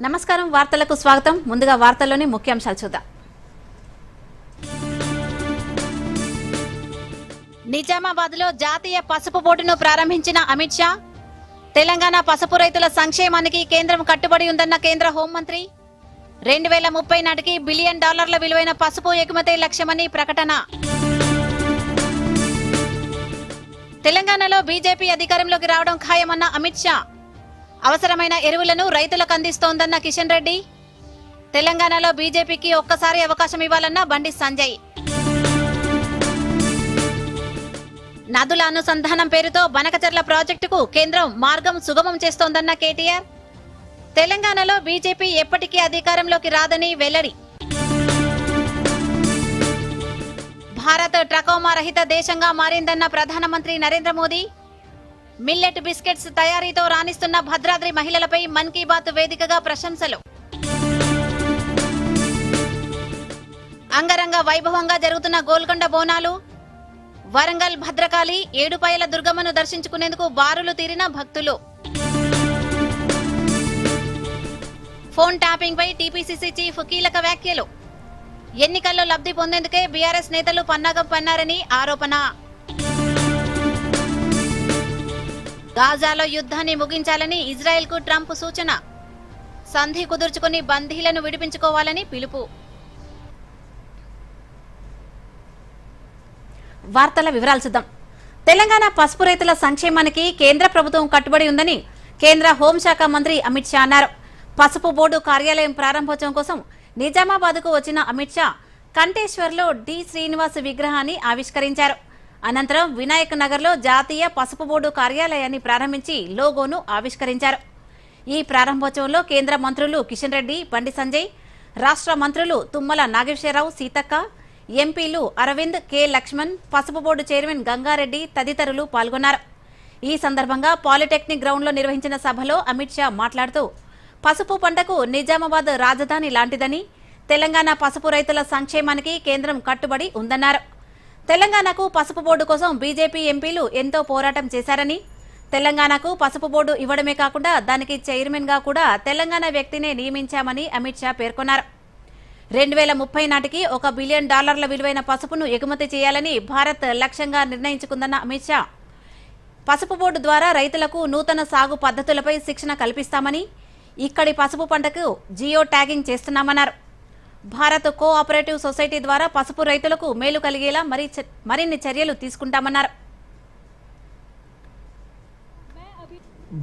నమస్కారం వార్తలకు స్వాగతం ముందుగా వార్తల్లోని ముఖ్యాంశాలు చూద్దాం నిజామాబాద్లో జాతీయ పసుపు బోర్డును ప్రారంభించిన అమిత్ షా తెలంగాణ పసుపు రైతుల సంక్షేమానికి కేంద్రం కట్టుబడి ఉందన్న కేంద్ర హోంమంత్రి 2030 నాటికి $1 బిలియన్ విలువైన పసుపు ఎగుమతి లక్ష్యమని ప్రకటన తెలంగాణలో బీజేపీ అధికారంలోకి రావడం ఖాయమన్న అమిత్ షా అవసరమైన ఎరువులను రైతులకు అందిస్తోందన్న కిషన్ రెడ్డి తెలంగాణలో బీజేపీకి ఒక్కసారి అవకాశం ఇవ్వాలన్న బండి సంజయ్ నదుల అనుసంధానం పేరుతో బనకచర్ల ప్రాజెక్టుకు కేంద్రం మార్గం సుగమం చేస్తోందన్న కేటీఆర్ తెలంగాణలో బీజేపీ ఎప్పటికీ అధికారంలోకి రాదని వెల్లడి భారత్ ట్రకోమా రహిత దేశంగా మారిందన్న ప్రధానమంత్రి నరేంద్ర మోదీ మిల్లెట్ బిస్కెట్స్ తయారీతో రాణిస్తున్న భద్రాద్రి మహిళలపై మన్ కీ బాత్ వేదికగా ప్రశంసలు అంగరంగ వైభవంగా జరుగుతున్న గోల్కొండ బోనాలు వరంగల్ భద్రకాళి ఏడుపాయల దుర్గమ్మను దర్శించుకునేందుకు బారులు తీరిన భక్తులు ఫోన్ ట్యాపింగ్ పై టీపీసీసీ చీఫ్ కీలక వ్యాఖ్యలు ఎన్నికల్లో లబ్ధి పొందేందుకే బీఆర్ఎస్ నేతలు పన్నాగం పన్నారని ఆరోపణ గాజాలో యుద్ధాన్ని ముగించాలని ఇజ్రాయెల్కు ట్రంప్ సూచన సంధి కుదుర్చుకుని బందీలను విడిపించుకోవాలని పిలుపు వార్తల వివరాలు చూద్దాం తెలంగాణ పసుపు రైతుల సంక్షేమానికి కేంద్ర ప్రభుత్వం కట్టుబడి ఉందని కేంద్ర హోంశాఖ మంత్రి అమిత్ షా అన్నారు పసుపు బోర్డు కార్యాలయం ప్రారంభోత్సవం కోసం నిజామాబాద్కు వచ్చిన అమిత్ షా కంటేశ్వర్లో డి శ్రీనివాస్ విగ్రహాన్ని ఆవిష్కరించారు అనంతరం వినాయక్ నగర్లో జాతీయ పసుపు బోర్డు కార్యాలయాన్ని ప్రారంభించి లోగోను ఆవిష్కరించారు ఈ ప్రారంభోత్సవంలో కేంద్ర మంత్రులు కిషన్ రెడ్డి బండి సంజయ్ రాష్ట్ర మంత్రులు తుమ్మల నాగేశ్వరరావు సీతక్క ఎంపీలు అరవింద్ కె లక్ష్మణ్ పసుపు బోర్డు చైర్మన్ గంగారెడ్డి తదితరులు పాల్గొన్నారు ఈ సందర్భంగా పాలిటెక్నిక్ గ్రౌండ్లో నిర్వహించిన సభలో అమిత్ షా మాట్లాడుతూ పసుపు పంటకు నిజామాబాద్ రాజధాని లాంటిదని తెలంగాణ పసుపు రైతుల సంక్షేమానికి కేంద్రం కట్టుబడి ఉందన్నారు తెలంగాణకు పసుపు బోర్డు కోసం బీజేపీ ఎంపీలు ఎంతో పోరాటం చేశారని తెలంగాణకు పసుపు బోర్డు ఇవ్వడమే కాకుండా దానికి చైర్మన్ గా కూడా తెలంగాణ వ్యక్తినే నియమించామని అమిత్ షా పేర్కొన్నారు 2030 నాటికి $1 బిలియన్ విలువైన పసుపును ఎగుమతి చేయాలని భారత్ లక్ష్యంగా నిర్ణయించుకుందన్న అమిత్ షా పసుపు బోర్డు ద్వారా రైతులకు నూతన సాగు పద్ధతులపై శిక్షణ కల్పిస్తామని ఇక్కడి పసుపు పంటకు జియో ట్యాగింగ్ చేస్తున్నామన్నారు భారత్ కోఆపరేటివ్ సొసైటీ ద్వారా పసుపు రైతులకు మేలు కలిగేలా మరిన్ని చర్యలు తీసుకుంటామన్నారు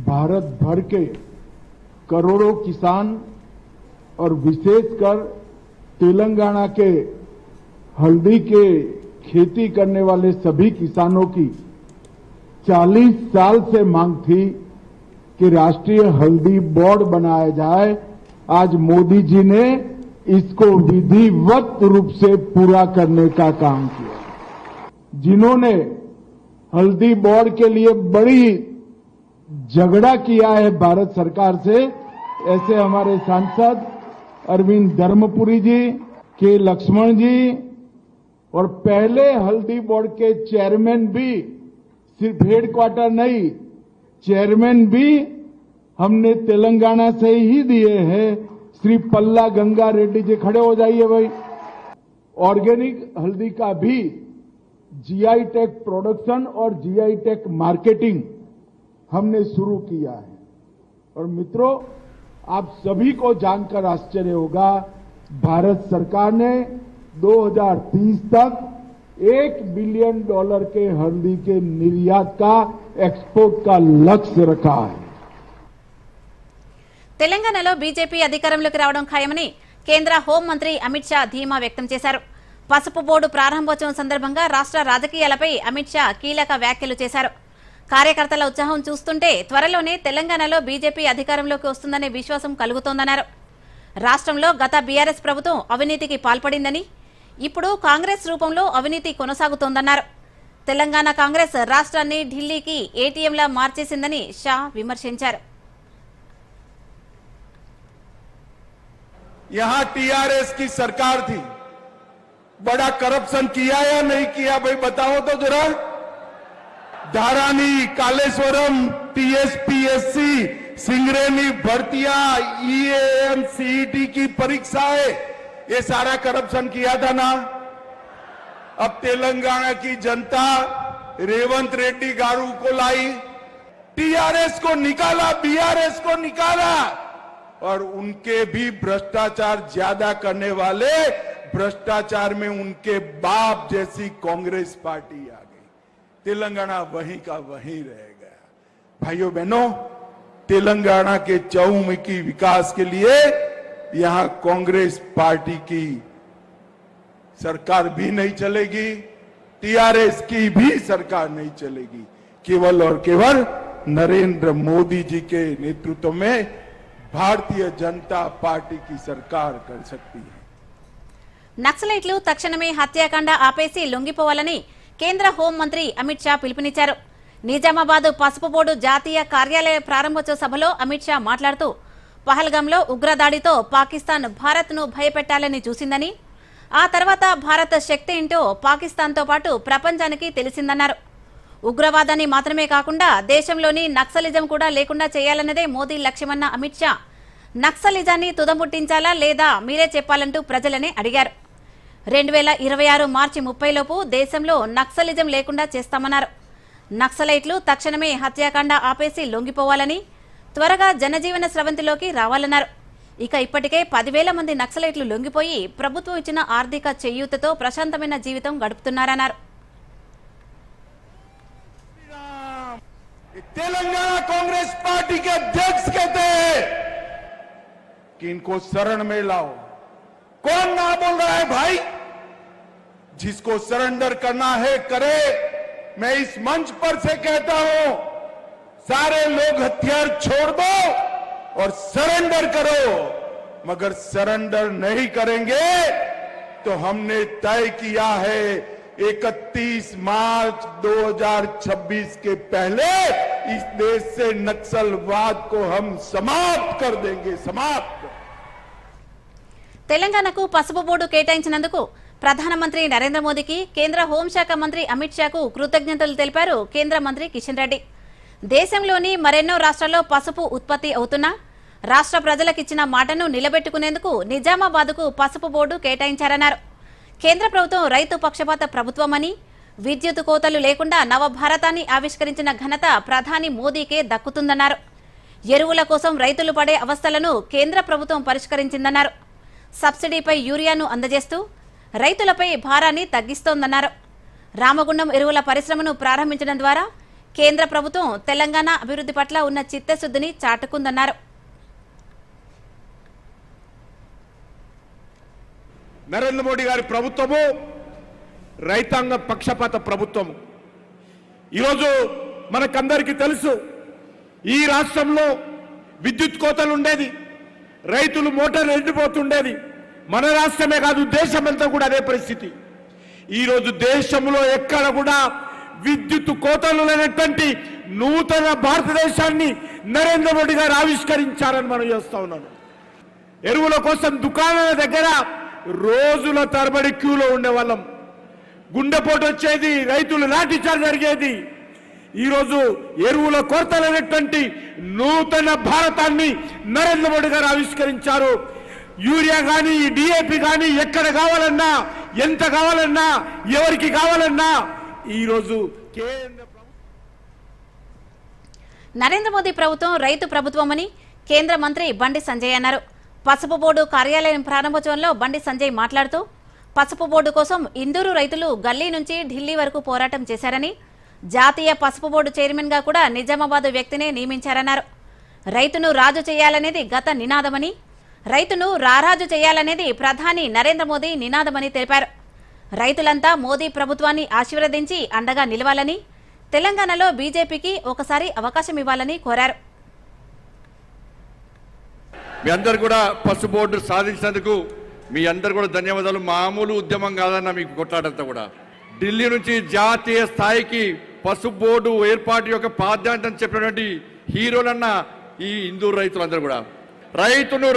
भारत भर के करोड़ों किसान और विशेषकर तेलंगाना के हल्दी के खेती करने वाले सभी किसानों की 40 साल से मांग थी कि राष्ट्रीय हल्दी बोर्ड बनाया जाए। आज मोदी जी ने इसको विधिवत रूप से पूरा करने का काम किया। जिन्होंने हल्दी बोर्ड के लिए बड़ी झगड़ा किया है भारत सरकार से, ऐसे हमारे सांसद अरविंद धर्मपुरी जी, के लक्ष्मण जी और पहले हल्दी बोर्ड के चेयरमैन भी, सिर्फ हेडक्वार्टर नहीं, चेयरमैन भी हमने तेलंगाना से ही दिए हैं। श्री पल्ला गंगा रेड्डी जी खड़े हो जाइए भाई। ऑर्गेनिक हल्दी का भी जीआई टैग प्रोडक्शन और जीआई टैग मार्केटिंग हमने शुरू किया है। और मित्रों, आप सभी को जानकर आश्चर्य होगा, भारत सरकार ने 2030 तक $1 बिलियन के हल्दी के निर्यात का एक्सपोर्ट का लक्ष्य रखा है। తెలంగాణలో బీజేపీ అధికారంలోకి రావడం ఖాయమని కేంద్ర హోంమంత్రి అమిత్ షా ధీమా వ్యక్తం చేశారు పసుపు బోర్డు ప్రారంభోత్సవం సందర్భంగా రాష్ట్ర రాజకీయాలపై అమిత్ షా కీలక వ్యాఖ్యలు చేశారు కార్యకర్తల ఉత్సాహం చూస్తుంటే త్వరలోనే తెలంగాణలో బీజేపీ అధికారంలోకి వస్తుందనే విశ్వాసం కలుగుతోందన్నారు రాష్ట్రంలో గత బీఆర్ఎస్ ప్రభుత్వం అవినీతికి పాల్పడిందని ఇప్పుడు కాంగ్రెస్ రూపంలో అవినీతి కొనసాగుతోందన్నారు తెలంగాణ కాంగ్రెస్ రాష్ట్రాన్ని ఢిల్లీకి ఏటీఎంలా మార్చేసిందని షా విమర్శించారు यहां टीआरएस की सरकार थी, बड़ा करप्शन किया या नहीं किया भाई बताओ तो जरा। धारानी, कालेश्वरम, टीएसपीएससी, सिंगरेनी भर्तियां, ईएएम, सीईटी की परीक्षाएं, ये सारा करप्शन किया था ना। अब तेलंगाना की जनता रेवंत रेड्डी गारू को लाई, टीआरएस को निकाला, बीआरएस को निकाला, और उनके भी भ्रष्टाचार ज्यादा करने वाले भ्रष्टाचार में उनके बाप जैसी कांग्रेस पार्टी आ गई। तेलंगाना वहीं का वहीं रह गया। भाइयों बहनों, तेलंगाना के चहुमुखी विकास के लिए यहां कांग्रेस पार्टी की सरकार भी नहीं चलेगी, टीआरएस की भी सरकार नहीं चलेगी। केवल और केवल नरेंद्र मोदी जी के नेतृत्व में भारतीय जनता पार्टी की सरकार कर सकती है। నక్సలైట్లు తక్షణమే హత్యాకాండ ఆపేసి లొంగిపోవాలని కేంద్ర హోంమంత్రి అమిత్ షా పిలుపునిచ్చారు. నిజామాబాద్ పసుపు బోర్డు జాతీయ కార్యాలయ ప్రారంభోత్సవ సభలో అమిత్ షా మాట్లాడుతూ పహల్గాంలో ఉగ్రదాడితో పాకిస్తాన్ భారత్ను భయపెట్టాలని చూసిందని, ఆ తర్వాత భారత్ శక్తి ఏంటో పాకిస్తాన్తో పాటు ప్రపంచానికి తెలిసిందన్నారు. ఉగ్రవాదాన్ని మాత్రమే కాకుండా దేశంలోని నక్సలిజం కూడా లేకుండా చేయాలన్నదే మోదీ లక్ష్యమన్న అమిత్ షా నక్సలిజాన్ని తుదముట్టించాలా లేదా మీరే చెప్పాలంటూ ప్రజలనే అడిగారు. 2026 మార్చి 30 లోపు దేశంలో నక్సలిజం లేకుండా చేస్తామన్నారు. నక్సలైట్లు తక్షణమే హత్యాకాండ ఆపేసి లొంగిపోవాలని, త్వరగా జనజీవన స్రవంతిలోకి రావాలన్నారు. ఇక ఇప్పటికే 10,000 మంది నక్సలైట్లు లొంగిపోయి ప్రభుత్వం ఇచ్చిన ఆర్థిక చేయూతతో ప్రశాంతమైన జీవితం గడుపుతున్నారన్నారు. तेलंगाना कांग्रेस पार्टी के अध्यक्ष कहते हैं कि इनको शरण में लाओ। कौन ना बोल रहा है भाई? जिसको सरेंडर करना है करे। मैं इस मंच पर से कहता हूं, सारे लोग हथियार छोड़ दो और सरेंडर करो, मगर सरेंडर नहीं करेंगे तो हमने तय किया है 31 मार्च 2026 के पहले इस देश से नक्सलवाद को हम समाप्त कर देंगे, समाप्त। తెలంగాణకు పసుపు బోర్డు కేటాయించినందుకు ప్రధానమంత్రి నరేంద్ర మోదీకి కేంద్ర హోంశాఖ మంత్రి అమిత్ షాకు కృతజ్ఞతలు తెలిపారు కేంద్ర మంత్రి కిషన్ రెడ్డి. దేశంలోని మరెన్నో రాష్ట్రాల్లో పసుపు ఉత్పత్తి అవుతున్నా రాష్ట్ర ప్రజలకిచ్చిన మాటను నిలబెట్టుకునేందుకు నిజామాబాద్కు పసుపు బోర్డు కేటాయించారన్నారు. కేంద్ర ప్రభుత్వం రైతు పక్షపాత ప్రభుత్వమని, విద్యుత్ కోతలు లేకుండా నవభారతాన్ని ఆవిష్కరించిన ఘనత ప్రధాని మోదీకే దక్కుతుందన్నారు. ఎరువుల కోసం రైతులు పడే అవస్థలను కేంద్ర ప్రభుత్వం పరిష్కరించిందన్నారు. సబ్సిడీపై యూరియాను అందజేస్తూ రైతులపై భారాన్ని తగ్గిస్తోందన్నారు. రామగుండం ఎరువుల పరిశ్రమను ప్రారంభించడం ద్వారా కేంద్ర ప్రభుత్వం తెలంగాణ అభివృద్ధి పట్ల ఉన్న చిత్తశుద్ధిని చాటుకుందన్నారు. నరేంద్ర మోడీ గారి ప్రభుత్వము రైతాంగ పక్షపాత ప్రభుత్వము. ఈరోజు మనకందరికీ తెలుసు, ఈ రాష్ట్రంలో విద్యుత్ కోతలు ఉండేది, రైతులు మోటార్లు ఎండిపోతుండేది. మన రాష్ట్రమే కాదు, దేశమంతా కూడా అదే పరిస్థితి. ఈరోజు దేశంలో ఎక్కడ కూడా విద్యుత్ కోతలు లేనటువంటి నూతన భారతదేశాన్ని నరేంద్ర మోడీ గారు ఆవిష్కరించారని మనం చేస్తా ఉన్నాను. ఎరువుల కోసం దుకాణాల దగ్గర రోజుల తరబడి క్యూలో ఉండేవాళ్ళం. గుండెపోటు వచ్చేది, రైతులు లాఠీచార్జ్ జరిగేది. ఈరోజు ఎరువుల కొరత లేనటువంటి నూతన భారతాన్ని నరేంద్ర మోడీ గారు ఆవిష్కరించారు. యూరియా కానీ, డిఏపి కానీ ఎక్కడ కావాలన్నా, ఎంత కావాలన్నా, ఎవరికి కావాలన్నా ఈరోజు కేంద్ర నరేంద్ర మోదీ ప్రభుత్వం రైతు ప్రభుత్వమని కేంద్ర మంత్రి బండి సంజయ్ అన్నారు. పసుపు బోర్డు కార్యాలయం ప్రారంభోత్సవంలో బండి సంజయ్ మాట్లాడుతూ పసుపు బోర్డు కోసం ఇందూరు రైతులు గల్లీ నుంచి ఢిల్లీ వరకు పోరాటం చేశారని, జాతీయ పసుపు బోర్డు చైర్మన్ గా కూడా నిజామాబాద్ వ్యక్తినే నియమించారన్నారు. రైతును రాజు చేయాలనేది గత నినాదమని, రైతును రారాజు చేయాలనేది ప్రధాని నరేంద్ర మోదీ నినాదమని తెలిపారు. రైతులంతా మోదీ ప్రభుత్వాన్ని ఆశీర్వదించి అండగా నిలవాలని, తెలంగాణలో బీజేపీకి ఒకసారి అవకాశం ఇవ్వాలని కోరారు. మీ అందరు కూడా పసుపు బోర్డు సాధించినందుకు మీ అందరు కూడా ధన్యవాదాలు. మామూలు ఉద్యమం కాదన్న మీకు కొట్లాడంతా కూడా. ఢిల్లీ నుంచి జాతీయ స్థాయికి పసుపు బోర్డు ఏర్పాటు యొక్క ప్రాధాన్యతను చెప్పినటువంటి హీరోలన్న ఈ హిందూ రైతులందరూ కూడా రైతును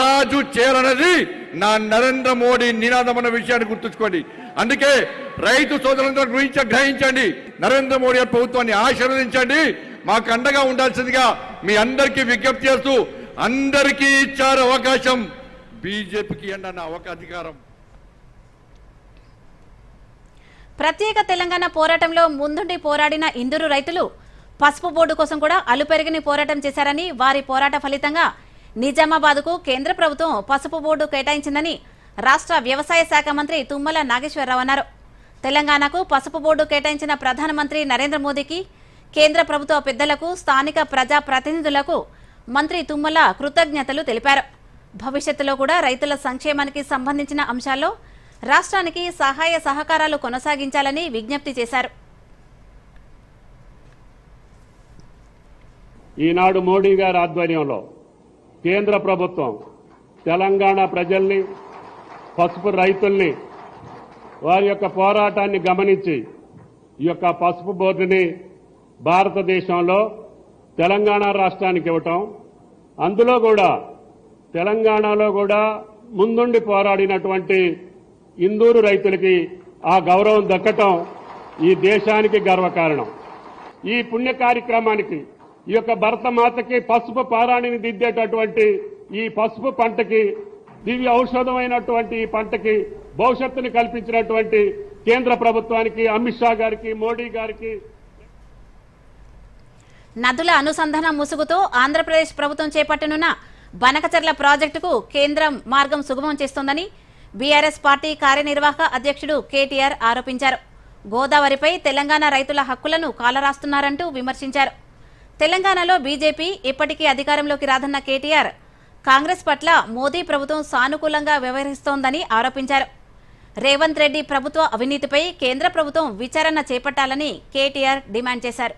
రాజు చేయాలన్నది నా నరేంద్ర మోడీ నినాదం అన్న విషయాన్ని గుర్తుంచుకోండి. అందుకే రైతు సోదరులందరూ గ్రహించండి. నరేంద్ర మోడీ గారి ప్రభుత్వాన్ని ఆశీర్వదించండి. మాకు అండగా ఉండాల్సిందిగా మీ అందరికీ విజ్ఞప్తి చేస్తూ, అందరికీ ఇచ్చారు అవకాశం, బీజేపీకి అన్న అధికారం. ప్రత్యేక తెలంగాణ పోరాటంలో ముందుండి పోరాడిన ఇందూరు రైతులు పసుపు బోర్డు కోసం కూడా అలుపెరిగిన పోరాటం చేశారని, వారి పోరాట ఫలితంగా నిజామాబాద్కు కేంద్ర ప్రభుత్వం పసుపు బోర్డు కేటాయించిందని రాష్ట్ర వ్యవసాయ శాఖ మంత్రి తుమ్మల నాగేశ్వరరావు అన్నారు. తెలంగాణకు పసుపు బోర్డు కేటాయించిన ప్రధానమంత్రి నరేంద్ర మోదీకి, కేంద్ర ప్రభుత్వ పెద్దలకు, స్థానిక ప్రజా ప్రతినిధులకు మంత్రి తుమ్మల కృతజ్ఞతలు తెలిపారు. భవిష్యత్తులో కూడా రైతుల సంక్షేమానికి సంబంధించిన అంశాల్లో రాష్ట్రానికి సహాయ సహకారాలు కొనసాగించాలని విజ్ఞప్తి చేశారు. ఈనాడు మోడీ గారి ఆధ్వర్యంలో కేంద్ర ప్రభుత్వం తెలంగాణ ప్రజల్ని, పసుపు రైతుల్ని, వారి యొక్క పోరాటాన్ని గమనించి ఈ యొక్క పసుపు బోర్డుని భారతదేశంలో తెలంగాణ రాష్ట్రానికి ఇవ్వటం, అందులో కూడా తెలంగాణలో కూడా ముందుండి పోరాడినటువంటి ఇందూరు రైతులకి ఆ గౌరవం దక్కటం ఈ దేశానికి గర్వకారణం. ఈ పుణ్య కార్యక్రమానికి, ఈ యొక్క భరతమాతకి పసుపు పారాణిని దిద్దేటటువంటి ఈ పసుపు పంటకి, దివ్య ఔషధమైనటువంటి ఈ పంటకి భవిష్యత్తుని కల్పించినటువంటి కేంద్ర ప్రభుత్వానికి, అమిత్ షా గారికి, మోడీ గారికి. నదుల అనుసంధానం ముసుగుతో ఆంధ్రప్రదేశ్ ప్రభుత్వం చేపట్టనున్న బనకచర్ల ప్రాజెక్టుకు కేంద్రం మార్గం సుగమం చేస్తోందని బీఆర్ఎస్ పార్టీ కార్యనిర్వాహక అధ్యక్షుడు కేటీఆర్ ఆరోపించారు. గోదావరిపై తెలంగాణ రైతుల హక్కులను కాలరాస్తున్నారంటూ విమర్శించారు. తెలంగాణలో బీజేపీ ఇప్పటికీ అధికారంలోకి రాదన్న కేటీఆర్, కాంగ్రెస్ పట్ల మోదీ ప్రభుత్వం సానుకూలంగా వ్యవహరిస్తోందని ఆరోపించారు. రేవంత్ రెడ్డి ప్రభుత్వ అవినీతిపై కేంద్ర ప్రభుత్వం విచారణ చేపట్టాలని కేటీఆర్ డిమాండ్ చేశారు.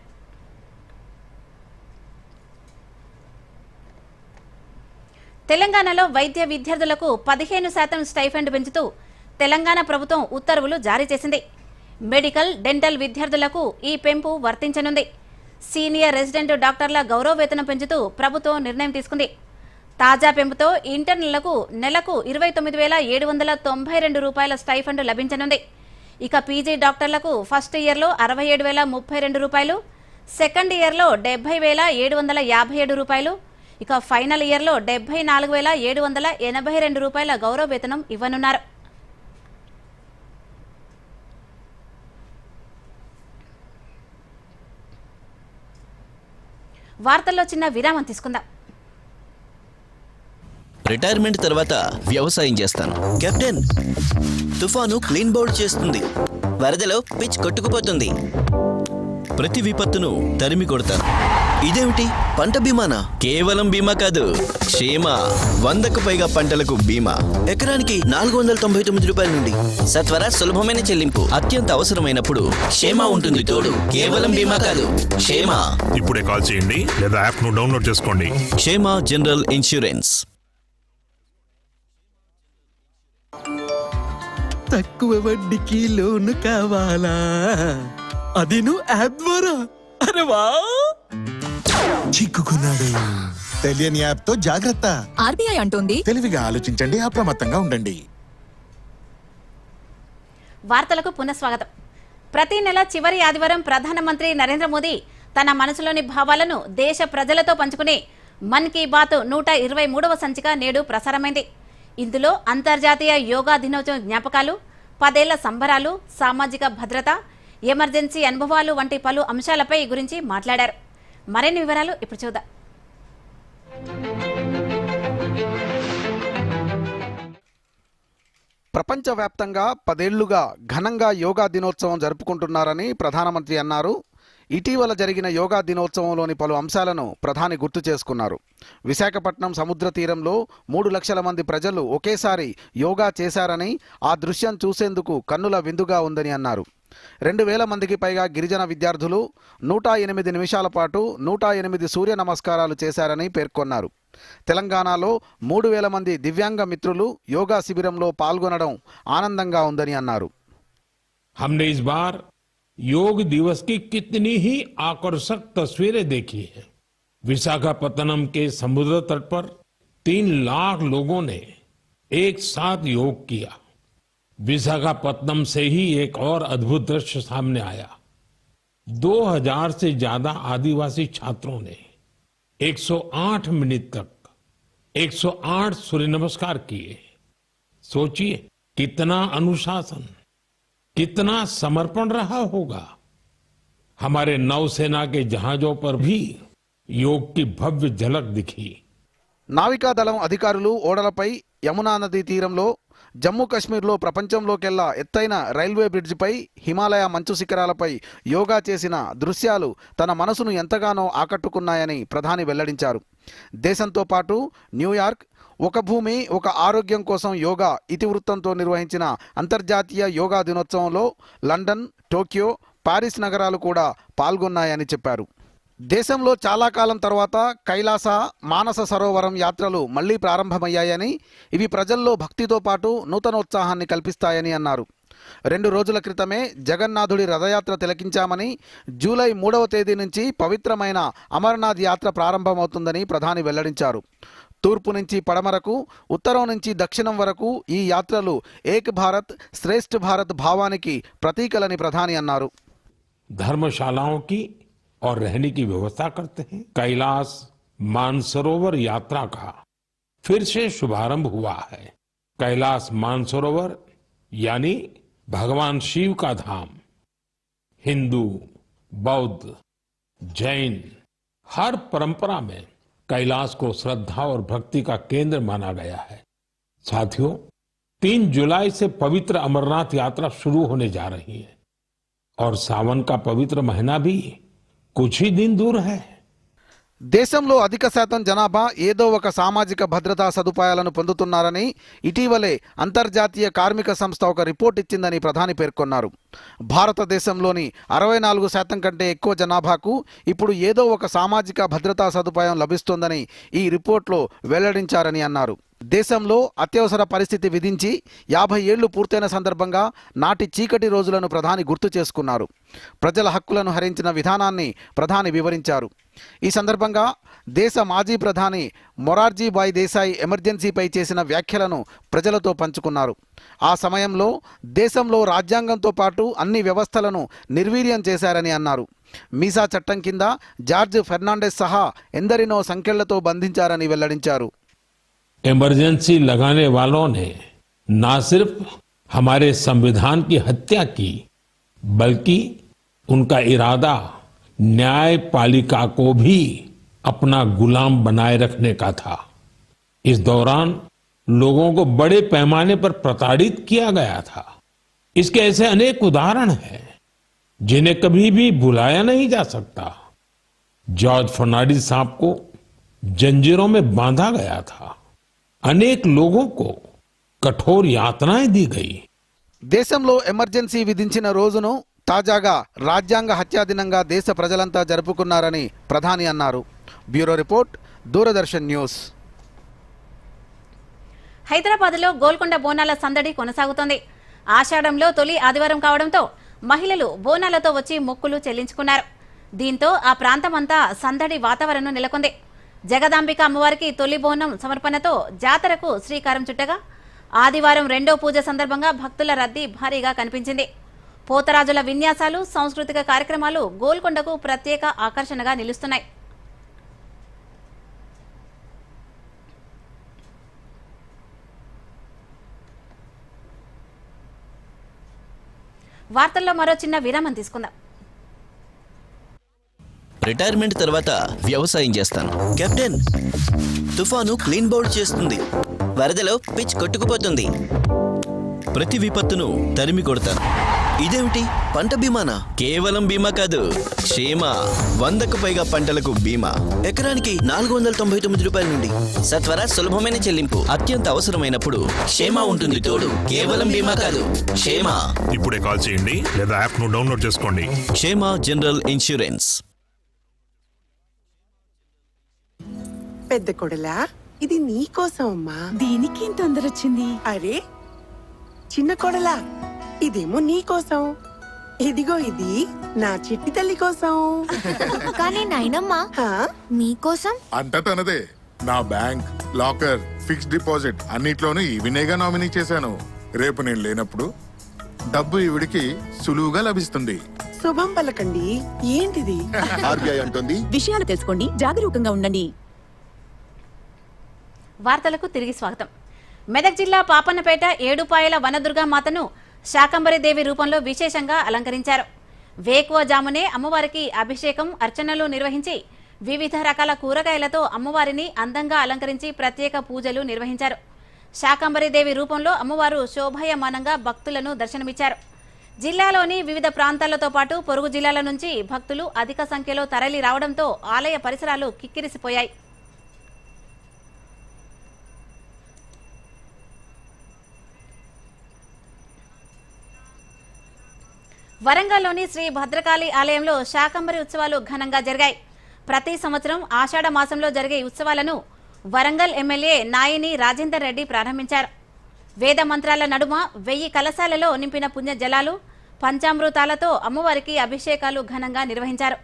తెలంగాణలో వైద్య విద్యార్థులకు 15% స్టైఫండ్ పెంచుతూ తెలంగాణ ప్రభుత్వం ఉత్తర్వులు జారీ చేసింది. మెడికల్, డెంటల్ విద్యార్థులకు ఈ పెంపు వర్తించనుంది. సీనియర్ రెసిడెంట్ డాక్టర్ల గౌరవ వేతనం పెంచుతూ ప్రభుత్వం నిర్ణయం తీసుకుంది. తాజా పెంపుతో ఇంటర్నులకు నెలకు 29,792 రూపాయల స్టైఫండ్ లభించనుంది. ఇక పీజీ డాక్టర్లకు ఫస్ట్ ఇయర్లో 67,032 రూపాయలు, సెకండ్ ఇయర్లో 70,757 రూపాయలు, ఇక ఫైనల్ ఇయర్లో 74,782 రూపాయల గౌరవ వేతనం ఇవ్వనున్నారు. వార్తల్లో చిన్న విరామం తీసుకుందాం. రిటైర్మెంట్ తర్వాత వ్యవసాయం చేస్తాను. కెప్టెన్, తుఫాను క్లీన్ బౌల్డ్ చేస్తుంది, వరదలో పిచ్ కొట్టుకుపోతుంది, ప్రతి విపత్తును తరిమి కొడతాను. ఇదేమిటి, పంట బీమానా? కేవలం బీమా కాదు, క్షేమ. 100కు పైగా పంటలకు బీమా, ఎకరానికి 499 రూపాయల నుండి సత్వర సులభమైన చెల్లింపు. అత్యంత అవసరమైనప్పుడు క్షేమ ఉంటుంది తోడు. కేవలం బీమా కాదు, క్షేమ. ఇప్పుడే కాల్ చేయండి లేదా యాప్ ను డౌన్లోడ్ చేసుకోండి. క్షేమ జనరల్ ఇన్సూరెన్స్. తక్కువ వడ్డీకి లోను కావాలా? అది నువ్వు యాప్ ద్వారా? అరే వా, చిక్కుకున్నాడు. తెలియని యాప్ తో జాగ్రత్త. ఆర్బీఐ అంటోంది, తెలివిగా ఆలోచించండి, అప్రమత్తంగా ఉండండి. వార్తలకు పునఃస్వాగతం. ప్రతి నెల చివరి ఆదివారం ప్రధానమంత్రి నరేంద్ర మోదీ తన మనసులోని భావాలను దేశ ప్రజలతో పంచుకునే మన్ కీ బాత్ 123వ సంచిక నేడు ప్రసారమైంది. ఇందులో అంతర్జాతీయ యోగా దినోత్సవం జ్ఞాపకాలు, 10 ఏళ్ల సంబరాలు, సామాజిక భద్రత, ఎమర్జెన్సీ అనుభవాలు వంటి పలు అంశాలపై గురించి మాట్లాడారు. మరిన్ని వివరాలు ఇప్పుడు చూద్దాం. ప్రపంచవ్యాప్తంగా 10 ఏళ్లుగా ఘనంగా యోగా దినోత్సవం జరుపుకుంటున్నారని ప్రధానమంత్రి అన్నారు. ఇటీవల జరిగిన యోగా దినోత్సవంలోని పలు అంశాలను ప్రధాని గుర్తు చేసుకున్నారు. విశాఖపట్నం సముద్ర తీరంలో 3 లక్షల మంది ప్రజలు ఒకేసారి యోగా చేశారని, ఆ దృశ్యం చూసేందుకు కన్నుల విందుగా ఉందని అన్నారు. 2,000 మందికి పైగా గిరిజన విద్యార్థులు 108 నిమిషాల పాటు 108 సూర్య నమస్కారాలు చేశారని పేర్కొన్నారు. తెలంగాణలో 3,000 మంది దివ్యాంగ మిత్రులు యోగా శిబిరంలో పాల్గొనడం ఆనందంగా ఉందని అన్నారు. हमने इस बार योग दिवस की कितनी ही आकर्षक तस्वीरें देखी हैं। विशाखापत्तनम के समुद्र तट पर 3 लाख लोगों ने एक साथ योग किया। विशाखापत्तनम से ही एक और अद्भुत दृश्य सामने आया। 2000 से ज्यादा आदिवासी छात्रों ने 108 मिनट तक 108 सूर्य नमस्कार किए। सोचिए कितना अनुशासन, कितना समर्पण रहा होगा। हमारे नौसेना के जहाजों पर भी योग की भव्य झलक दिखी। నావికాదళం అధికారులు ఓడలపై యమునా నదీ తీరంలో జమ్మూ కాశ్మీర్లో ప్రపంచంలోకెల్లా ఎత్తైన రైల్వే బ్రిడ్జిపై హిమాలయ మంచు శిఖరాలపై యోగా చేసిన దృశ్యాలు తన మనసును ఎంతగానో ఆకట్టుకున్నాయని ప్రధాని వెల్లడించారు. దేశంతో పాటు న్యూయార్క్ ఒక భూమి ఒక ఆరోగ్యం కోసం యోగా ఇతివృత్తంతో నిర్వహించిన అంతర్జాతీయ యోగా దినోత్సవంలో లండన్, టోక్యో, పారిస్ నగరాలు కూడా పాల్గొన్నాయని చెప్పారు. దేశంలో చాలా కాలం తర్వాత కైలాస, మానస సరోవరం యాత్రలు మళ్లీ ప్రారంభమయ్యాయని, ఇవి ప్రజల్లో భక్తితో పాటు నూతనోత్సాహాన్ని కల్పిస్తాయని అన్నారు. 2 రోజుల క్రితమే జగన్నాథుడి రథయాత్ర తిలకించామని, జూలై 3వ తేదీ నుంచి పవిత్రమైన అమర్నాథ్ యాత్ర ప్రారంభమవుతుందని ప్రధాని వెల్లడించారు. తూర్పు నుంచి పడమరకు, ఉత్తరం నుంచి దక్షిణం వరకు ఈ యాత్రలు ఏక్ భారత్ శ్రేష్ఠ భారత్ భావానికి ప్రతీకలని ప్రధాని అన్నారు. धर्मशालाओं की और रहने की व्यवस्था करते हैं। कैलाश मानसरोवर यात्रा का फिर से शुभारंभ हुआ है। कैलाश मानसरोवर यानी भगवान शिव का धाम। हिंदू, बौद्ध, जैन हर परंपरा में कैलाश को श्रद्धा और भक्ति का केंद्र माना गया है। साथियों, 3 जुलाई से पवित्र अमरनाथ यात्रा शुरू होने जा रही है और सावन का पवित्र महीना भी कुछ ही दिन दूर है। దేశంలో అధిక శాతం జనాభా ఏదో ఒక సామాజిక భద్రతా సదుపాయాలను పొందుతున్నారని ఇటీవలే అంతర్జాతీయ కార్మిక సంస్థ ఒక రిపోర్ట్ ఇచ్చిందని ప్రధాని పేర్కొన్నారు. భారతదేశంలోని 64% కంటే ఎక్కువ జనాభాకు ఇప్పుడు ఏదో ఒక సామాజిక భద్రతా సదుపాయం లభిస్తోందని ఈ రిపోర్ట్లో వెల్లడించారని అన్నారు. దేశంలో అత్యవసర పరిస్థితి విధించి 50 ఏళ్లు పూర్తయిన సందర్భంగా నాటి చీకటి రోజులను ప్రధాని గుర్తు చేసుకున్నారు. ప్రజల హక్కులను హరించిన విధానాన్ని ప్రధాని వివరించారు. ఈ సందర్భంగా దేశ మాజీ ప్రధాని మొరార్జీభాయ్ దేశాయ్ ఎమర్జెన్సీపై చేసిన వ్యాఖ్యలను ప్రజలతో పంచుకున్నారు. ఆ సమయంలో దేశంలో రాజ్యాంగంతో పాటు అన్ని వ్యవస్థలను నిర్వీర్యం చేశారని అన్నారు. మీసా చట్టం కింద జార్జ్ ఫెర్నాండెస్ సహా ఎందరినో సంకెళ్లతో బంధించారని వెల్లడించారు. इमरजेंसी लगाने वालों ने न सिर्फ हमारे संविधान की हत्या की, बल्कि उनका इरादा न्यायपालिका को भी अपना गुलाम बनाए रखने का था। इस दौरान लोगों को बड़े पैमाने पर प्रताड़ित किया गया था। इसके ऐसे अनेक उदाहरण हैं जिन्हें कभी भी भुलाया नहीं जा सकता। जॉर्ज फर्नांडिस साहब को जंजीरों में बांधा गया था। अनेक लोगों को कठोर यातनाएं दी गई। దేశంలో ఎమర్జెన్సీ విధించిన రోజును తాజాగా రాజ్యాంగ హత్యా దినంగా దేశ ప్రజలంతా జరుపుకున్నారని ప్రధాని అన్నారు. Bureau report, Doordarshan news. హైదరాబాద్లో గోల్కొండ బోనాల సందడి కొనసాగుతోంది. ఆషాఢంలో తొలి ఆదివారం కావడంతో మహిళలు బోనాలతో వచ్చి మొక్కులు చెల్లించుకున్నారు. దీంతో ఆ ప్రాంతమంతా సందడి వాతావరణం నెలకొంది. జగదాంబిక అమ్మవారికి తొలి బోనం సమర్పణతో జాతరకు శ్రీకారం చుట్టగా ఆదివారం రెండో పూజ సందర్భంగా భక్తుల రద్దీ భారీగా కనిపించింది. పోతరాజుల విన్యాసాలు, సాంస్కృతిక కార్యక్రమాలు గోల్కొండకు ప్రత్యేక ఆకర్షణగా నిలుస్తున్నాయి. వార్తల్లో మరో చిన్న విరామం తీసుకుందాం. రిటైర్మెంట్ తర్వాత వ్యవసాయం చేస్తాను. కెప్టెన్, తుఫాను క్లీన్ బౌల్డ్ చేస్తుంది, వరదలో పిచ్ కొట్టుకుపోతుంది, ప్రతి విపత్తును తరిమి కొడతాను. ఇదేమిటి, పంట బీమానా? కేవలం బీమా కాదు, క్షేమ. 100కు పైగా పంటలకు బీమా, ఎకరానికి 499 రూపాయల నుండి. సత్వర సులభమైన చెల్లింపు, అత్యంత అవసరమైనప్పుడు క్షేమ ఉంటుంది తోడు. కేవలం బీమా కాదు, క్షేమ. ఇప్పుడే కాల్ చేయండి లేదా యాప్ ను డౌన్లోడ్ చేసుకోండి. క్షేమ జనరల్ ఇన్సూరెన్స్. పెద్ద కొడలా, ఇది నీ కోసం అమ్మా. దీనికి తొందర వచ్చింది? అరే చిన్న కొడలా, ఇదేమో నీ కోసం. ఇదిగో ఇది నా చిట్టి తల్లి కోసం. కానీ నాయనమ్మా, మీకోసం అంతా తనదే. నా బ్యాంక్, లాకర్, ఫిక్స్డ్ డిపాజిట్ అన్నిట్లోనూ ఈవినేగా నామినీ చేశాను. రేపు నేను లేనప్పుడు డబ్బు ఈవిడికి సులువుగా లభిస్తుంది. శుభం పలకండి. ఏంటిది? ఆర్బీఐ అంటుంది. విషయాలు తెలుసుకోండి, జాగరూకంగా ఉండండి. వార్తలకు తిరిగి స్వాగతం. మెదక్ జిల్లా పాపన్నపేట ఏడుపాయల వనదుర్గా మాతను శాకంబరి దేవి రూపంలో విశేషంగా అలంకరించారు. వేకువజామునే అమ్మవారికి అభిషేకం, అర్చనలు నిర్వహించి వివిధ రకాల కూరగాయలతో అమ్మవారిని అందంగా అలంకరించి ప్రత్యేక పూజలు నిర్వహించారు. శాకంబరి దేవి రూపంలో అమ్మవారు శోభాయమానంగా భక్తులను దర్శనమిచ్చారు. జిల్లాలోని వివిధ ప్రాంతాలతో పాటు పొరుగు జిల్లాల నుంచి భక్తులు అధిక సంఖ్యలో తరలి రావడంతో ఆలయ పరిసరాలు కిక్కిరిసిపోయాయి. వరంగల్లోని శ్రీ భద్రకాళి ఆలయంలో శాకంబరి ఉత్సవాలు ఘనంగా జరిగాయి. ప్రతి సంవత్సరం ఆషాఢ మాసంలో జరిగే ఉత్సవాలను వరంగల్ ఎమ్మెల్యే నాయిని రాజేందర్ రెడ్డి ప్రారంభించారు. వేద మంత్రాల నడుమ 1000 కలశాలలో నింపిన పుణ్య జలాలు, పంచామృతాలతో అమ్మవారికి అభిషేకాలు ఘనంగా నిర్వహించారు.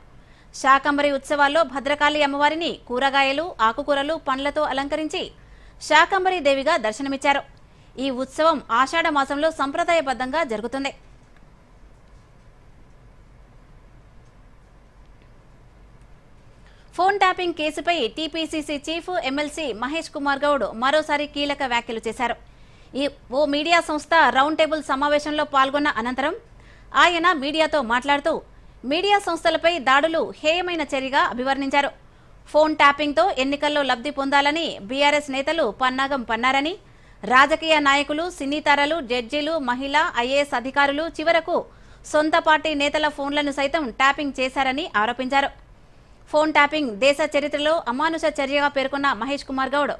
శాకంబరి ఉత్సవాల్లో భద్రకాళి అమ్మవారిని కూరగాయలు, ఆకుకూరలు, పండ్లతో అలంకరించి శాకంబరి దేవిగా దర్శనమిచ్చారు. ఈ ఉత్సవం ఆషాఢ మాసంలో సంప్రదాయబద్ధంగా జరుగుతుంది. ఫోన్ ట్యాపింగ్ కేసుపై TPCC chief MLC Mahesh Kumar Goud మరోసారి కీలక వ్యాఖ్యలు చేశారు. ఓ మీడియా సంస్థ రౌండ్ టేబుల్ సమావేశంలో పాల్గొన్న అనంతరం ఆయన మీడియాతో మాట్లాడుతూ మీడియా సంస్థలపై దాడులు హేయమైన చర్యగా అభివర్ణించారు. ఫోన్ ట్యాపింగ్తో ఎన్నికల్లో లబ్ధి పొందాలని బీఆర్ఎస్ నేతలు పన్నాగం పన్నారని, రాజకీయ నాయకులు, సినీ తారలు, జడ్జీలు, మహిళా, ఐఏఎస్ అధికారులు చివరకు సొంత పార్టీ నేతల ఫోన్లను సైతం ట్యాపింగ్ చేశారని ఆరోపించారు. ఫోన్ ట్యాపింగ్ దేశ చరిత్రలో అమానుష చర్యగా పేర్కొన్న మహేష్ కుమార్ గౌడ్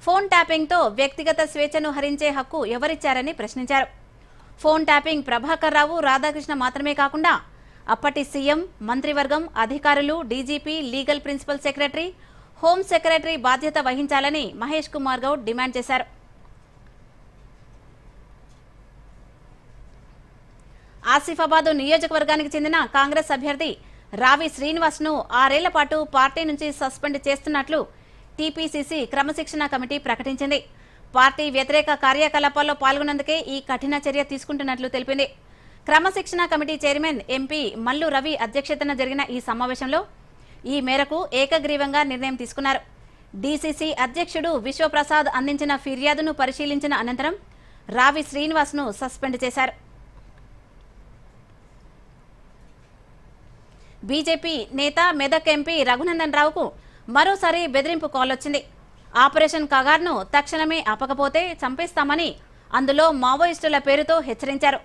ఫోన్ ట్యాపింగ్తో వ్యక్తిగత స్వేచ్ఛను హరించే హక్కు ఎవరిచ్చారని ప్రశ్నించారు. ఫోన్ ట్యాపింగ్ ప్రభాకర్ రావు, రాధాకృష్ణ మాత్రమే కాకుండా అప్పటి సీఎం, మంత్రివర్గం, అధికారులు, DGP, legal principal secretary, home secretary బాధ్యత వహించాలని మహేష్ కుమార్ గౌడ్ డిమాండ్ చేశారు. ఆసిఫాబాద్ నియోజకవర్గానికి చెందిన కాంగ్రెస్ అభ్యర్థి రావి శ్రీనివాస్ను 6 ఏళ్ల పాటు పార్టీ నుంచి సస్పెండ్ చేస్తున్నట్లు టీపీసీసీ క్రమశిక్షణ కమిటీ ప్రకటించింది. పార్టీ వ్యతిరేక కార్యకలాపాల్లో పాల్గొన్నందుకే ఈ కఠిన చర్య తీసుకుంటున్నట్లు తెలిపింది. క్రమశిక్షణ committee chairman MP Mallu Ravi అధ్యక్షతన జరిగిన ఈ సమావేశంలో ఈ మేరకు ఏకగ్రీవంగా నిర్ణయం తీసుకున్నారు. డీసీసీ అధ్యక్షుడు విశ్వప్రసాద్ అందించిన ఫిర్యాదును పరిశీలించిన అనంతరం రావి శ్రీనివాస్ను సస్పెండ్ చేశారు. బీజేపీ నేత మెదక్ ఎంపీ రఘునందన్ రావుకు మరోసారి బెదిరింపు కాల్ వచ్చింది. ఆపరేషన్ కగార్ను తక్షణమే ఆపకపోతే చంపేస్తామని అందులో మావోయిస్టుల పేరుతో హెచ్చరించారు.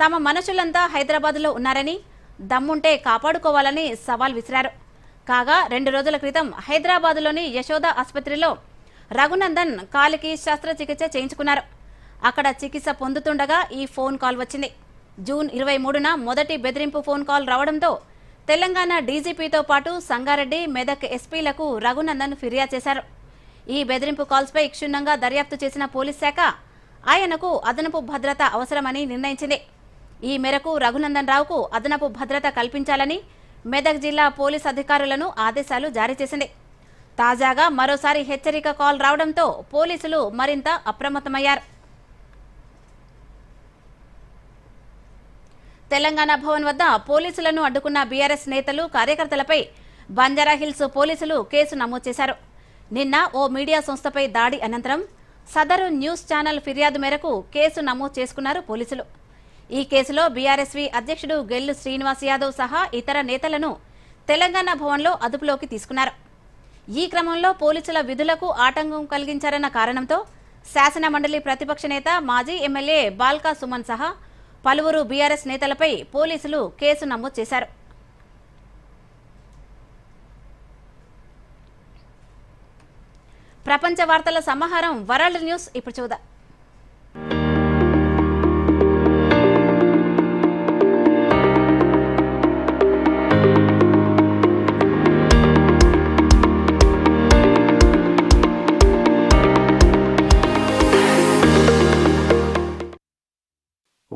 తమ మనుషులంతా హైదరాబాద్లో ఉన్నారని, దమ్ముంటే కాపాడుకోవాలని సవాల్ విసిరారు. కాగా 2 రోజుల క్రితం హైదరాబాద్లోని యశోద ఆసుపత్రిలో రఘునందన్ కాలికి శస్త్రచికిత్స చేయించుకున్నారు. అక్కడ చికిత్స పొందుతుండగా ఈ ఫోన్ కాల్ వచ్చింది. జూన్ 23న మొదటి బెదిరింపు ఫోన్ కాల్ రావడంతో తెలంగాణ డీజీపీతో పాటు సంగారెడ్డి, మెదక్ ఎస్పీలకు రఘునందన్ ఫిర్యాదు చేశారు. ఈ బెదిరింపు కాల్స్పై క్షుణ్ణంగా దర్యాప్తు చేసిన పోలీస్ శాఖ ఆయనకు అదనపు భద్రత అవసరమని నిర్ణయించింది. ఈ మేరకు రఘునందన్ రావుకు అదనపు భద్రత కల్పించాలని మెదక్ జిల్లా పోలీస్ అధికారులను ఆదేశాలు జారీ చేసింది. తాజాగా మరోసారి హెచ్చరిక కాల్ రావడంతో పోలీసులు మరింత అప్రమత్తమయ్యారు. తెలంగాణ భవన్ వద్ద పోలీసులను అడ్డుకున్న బీఆర్ఎస్ నేతలు, కార్యకర్తలపై బంజారాహిల్స్ పోలీసులు కేసు నమోదు చేశారు. నిన్న ఓ మీడియా సంస్థపై దాడి అనంతరం సదరు న్యూస్ ఛానల్ ఫిర్యాదు మేరకు కేసు నమోదు చేసుకున్నారు పోలీసులు. ఈ కేసులో బీఆర్ఎస్వీ అధ్యక్షుడు గెల్లు శ్రీనివాస్ యాదవ్ సహా ఇతర నేతలను తెలంగాణ భవన్లో అదుపులోకి తీసుకున్నారు. ఈ క్రమంలో పోలీసుల విధులకు ఆటంకం కలిగించారన్న కారణంతో శాసన మండలి ప్రతిపక్ష నేత, మాజీ ఎమ్మెల్యే బాల్కా సుమన్ సహా పలువురు బీఆర్ఎస్ నేతలపై పోలీసులు కేసు నమోదు చేశారు. ప్రపంచ వార్తల సమాహారం వరల్డ్ న్యూస్ ఇప్పుడు చూద్దాం.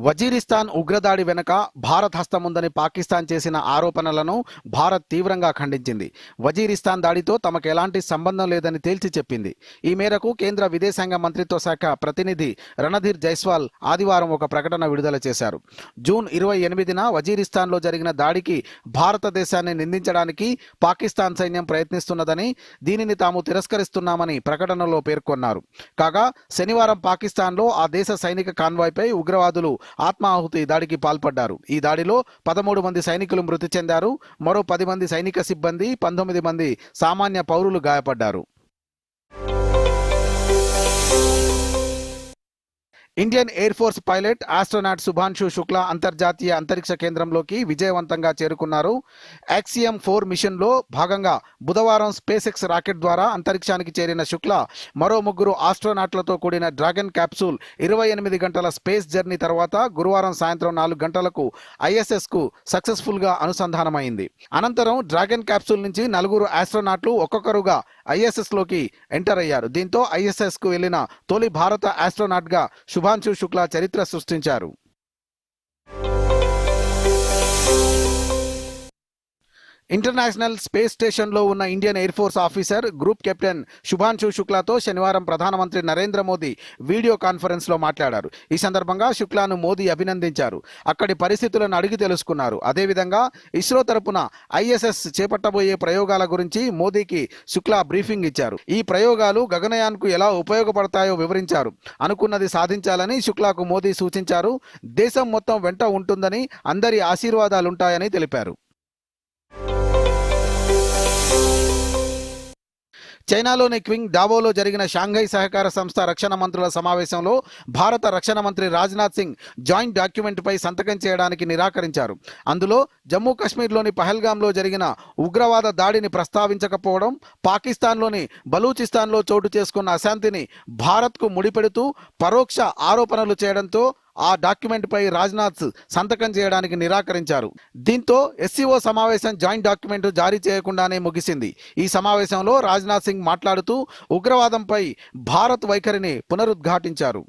వజీరిస్తాన్ ఉగ్రదాడి వెనుక భారత్ హస్తముందని పాకిస్తాన్ చేసిన ఆరోపణలను భారత్ తీవ్రంగా ఖండించింది. వజీరిస్తాన్ దాడితో తమకు ఎలాంటి సంబంధం లేదని తేల్చి చెప్పింది. ఈ మేరకు కేంద్ర విదేశాంగ మంత్రిత్వ శాఖ ప్రతినిధి రణధీర్ జైస్వాల్ ఆదివారం ఒక ప్రకటన విడుదల చేశారు. జూన్ 28న వజీరిస్తాన్లో జరిగిన దాడికి భారతదేశాన్ని నిందించడానికి పాకిస్తాన్ సైన్యం ప్రయత్నిస్తున్నదని, దీనిని తాము తిరస్కరిస్తున్నామని ప్రకటనలో పేర్కొన్నారు. కాగా శనివారం పాకిస్తాన్లో ఆ దేశ సైనిక కాన్వాయ్పై ఉగ్రవాదులు ఆత్మాహుతి దాడికి పాల్పడ్డారు. ఈ దాడిలో 13 మంది సైనికులు మృతి చెందారు. మరో 10 మంది సైనిక సిబ్బంది, 19 మంది సామాన్య పౌరులు గాయపడ్డారు. Indian air force pilot astronaut Shubhanshu Shukla అంతర్జాతీయ అంతరిక్ష కేంద్రంలోకి విజయవంతంగా చేరుకున్నారు. యాక్సియం 4 మిషన్లో భాగంగా బుధవారం స్పేస్ ఎక్స్ రాకెట్ ద్వారా అంతరిక్షానికి చేరిన శుక్లా మరో 3 ఆస్ట్రోనాట్లతో కూడిన డ్రాగన్ క్యాప్సూల్ 28 గంటల స్పేస్ జర్నీ తర్వాత గురువారం సాయంత్రం 4 గంటలకు ISS కు సక్సెస్ఫుల్ గా అనుసంధానమైంది. అనంతరం డ్రాగన్ క్యాప్సూల్ నుంచి 4 ఆస్ట్రోనాట్లు ఒక్కొక్కరుగా ISS లోకి ఎంటర్ అయ్యారు. దీంతో ISS కు వెళ్లిన తొలి భారత ఆస్ట్రోనాట్ గా శుభాన్షు శుక్లా చరిత్ర సృష్టించారు. ఇంటర్నేషనల్ స్పేస్ స్టేషన్లో ఉన్న Indian air force officer group captain Shubhanshu శుక్లాతో శనివారం ప్రధానమంత్రి నరేంద్ర మోదీ వీడియో కాన్ఫరెన్స్లో మాట్లాడారు. ఈ సందర్భంగా శుక్లాను మోదీ అభినందించారు. అక్కడి పరిస్థితులను అడిగి తెలుసుకున్నారు. అదేవిధంగా ఇస్రో తరపున ISS చేపట్టబోయే ప్రయోగాల గురించి మోదీకి శుక్లా బ్రీఫింగ్ ఇచ్చారు. ఈ ప్రయోగాలు గగనయాన్కు ఎలా ఉపయోగపడతాయో వివరించారు. అనుకున్నది సాధించాలని శుక్లాకు మోదీ సూచించారు. దేశం మొత్తం వెంట ఉంటుందని, అందరి ఆశీర్వాదాలుంటాయని తెలిపారు. చైనాలోని క్వింగ్ డావోలో జరిగిన షాంఘై సహకార సంస్థ రక్షణ మంత్రుల సమావేశంలో భారత రక్షణ మంత్రి రాజ్నాథ్ సింగ్ జాయింట్ డాక్యుమెంట్పై సంతకం చేయడానికి నిరాకరించారు. అందులో జమ్మూ కాశ్మీర్లోని పహల్గాంలో జరిగిన ఉగ్రవాద దాడిని ప్రస్తావించకపోవడం, పాకిస్తాన్లోని బలూచిస్తాన్లో చోటు చేసుకున్న అశాంతిని భారత్కు ముడిపెడుతూ పరోక్ష ఆరోపణలు చేయడంతో ఆ డాక్యుమెంట్పై రాజ్నాథ్ సంతకం చేయడానికి నిరాకరించారు. దీంతో SCO సమావేశం జాయింట్ డాక్యుమెంట్ జారీ చేయకుండానే ముగిసింది. ఈ సమావేశంలో రాజ్నాథ్ సింగ్ మాట్లాడుతూ ఉగ్రవాదంపై భారత్ వైఖరిని పునరుద్ఘాటించారు.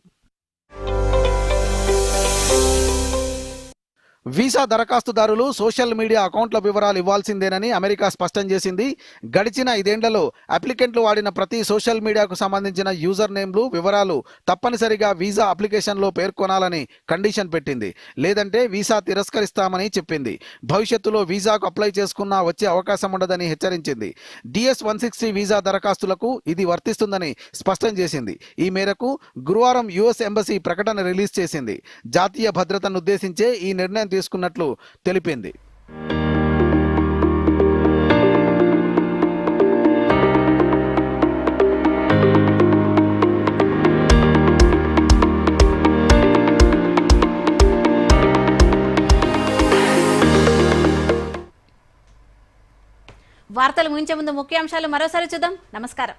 వీసా దరఖాస్తుదారులు సోషల్ మీడియా అకౌంట్ల వివరాలు ఇవ్వాల్సిందేనని అమెరికా స్పష్టం చేసింది. గడిచిన 5 ఏళ్లలో అప్లికెంట్లు వాడిన ప్రతి సోషల్ మీడియాకు సంబంధించిన యూజర్ నేమ్లు, వివరాలు తప్పనిసరిగా వీసా అప్లికేషన్లో పేర్కొనాలని కండిషన్ పెట్టింది. లేదంటే వీసా తిరస్కరిస్తామని చెప్పింది. భవిష్యత్తులో వీసాకు అప్లై చేసుకున్నా వచ్చే అవకాశం ఉండదని హెచ్చరించింది. DS-160 వీసా దరఖాస్తులకు ఇది వర్తిస్తుందని స్పష్టం చేసింది. ఈ మేరకు గురువారం US ఎంబసీ ప్రకటన రిలీజ్ చేసింది. జాతీయ భద్రతను ఉద్దేశించే ఈ నిర్ణయం తీసుకున్నట్లు తెలిపింది. వార్తలు ముగించే ముందు ముఖ్యాంశాలు మరోసారి చూద్దాం. నమస్కారం.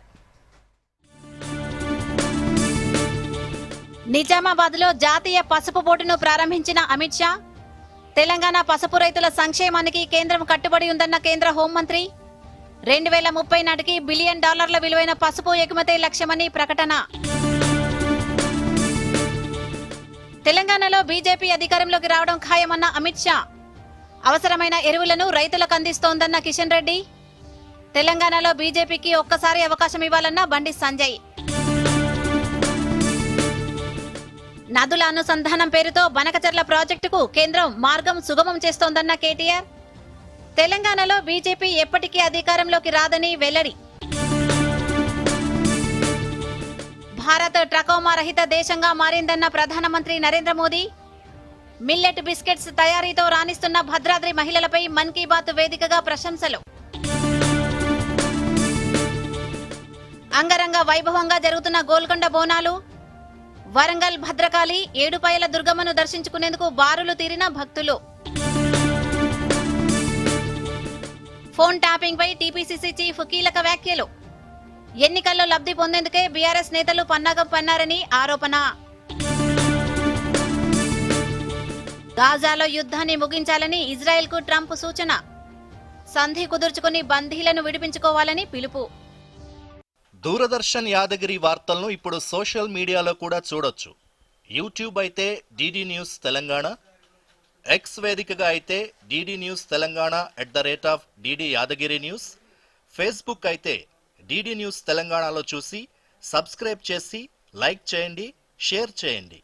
నిజామాబాద్లో జాతీయ పసుపు బోర్డును ప్రారంభించిన అమిత్ షా. తెలంగాణ పసుపు రైతుల సంక్షేమానికి కేంద్రం కట్టుబడి ఉందన్న కేంద్ర హోంమంత్రి. 2030 నాటికి $1 బిలియన్ విలువైన పసుపు ఎగుమతి లక్ష్యమని ప్రకటన. తెలంగాణలో బీజేపీ అధికారంలోకి రావడం ఖాయమన్న అమిత్ షా. అవసరమైన ఎరువులను రైతులకు అందిస్తోందన్న కిషన్ రెడ్డి. తెలంగాణలో బీజేపీకి ఒక్కసారి అవకాశం ఇవ్వాలన్న బండి సంజయ్. నదుల అనుసంధానం పేరుతో బనకచర్ల ప్రాజెక్టుకు కేంద్రం మార్గం సుగమం చేస్తోందన్న కేటీఆర్. తెలంగాణలో బీజేపీ ఎప్పటికీ అధికారంలోకి రాదని వెల్లడి. భారత్ ట్రకోమా రహిత దేశంగా మారిందన్న ప్రధానమంత్రి నరేంద్ర మోదీ. మిల్లెట్ బిస్కెట్స్ తయారీతో రాణిస్తున్న భద్రాద్రి మహిళలపై మన్ కీ బాత్ వేదికగా ప్రశంసలు. అంగరంగ వైభవంగా జరుగుతున్న గోల్కొండ బోనాలు. వరంగల్ భద్రకాళి, ఏడుపాయల దుర్గమ్మను దర్శించుకునేందుకు బారులు తీరిన భక్తులు. ఫోన్ ట్యాపింగ్ పై టీపీసీసీ చీఫ్ కీలక వ్యాఖ్యలు. ఎన్నికల్లో లబ్ధి పొందేందుకే బీఆర్ఎస్ నేతలు పన్నాగం పన్నారని ఆరోపణ. గాజాలో యుద్ధాన్ని ముగించాలని ఇజ్రాయెల్కు ట్రంప్ సూచన. సంధి కుదుర్చుకుని బందీలను విడిపించుకోవాలని పిలుపు. దూరదర్శన్ యాదగిరి వార్తలను ఇప్పుడు సోషల్ మీడియాలో కూడా చూడొచ్చు. యూట్యూబ్ అయితే డిడి న్యూస్ తెలంగాణ, ఎక్స్ వేదికగా అయితే DD news Telangana @DD Yadagiri news, Facebook అయితే డిడి న్యూస్ తెలంగాణలో చూసి సబ్స్క్రైబ్ చేసి లైక్ చేయండి, షేర్ చేయండి.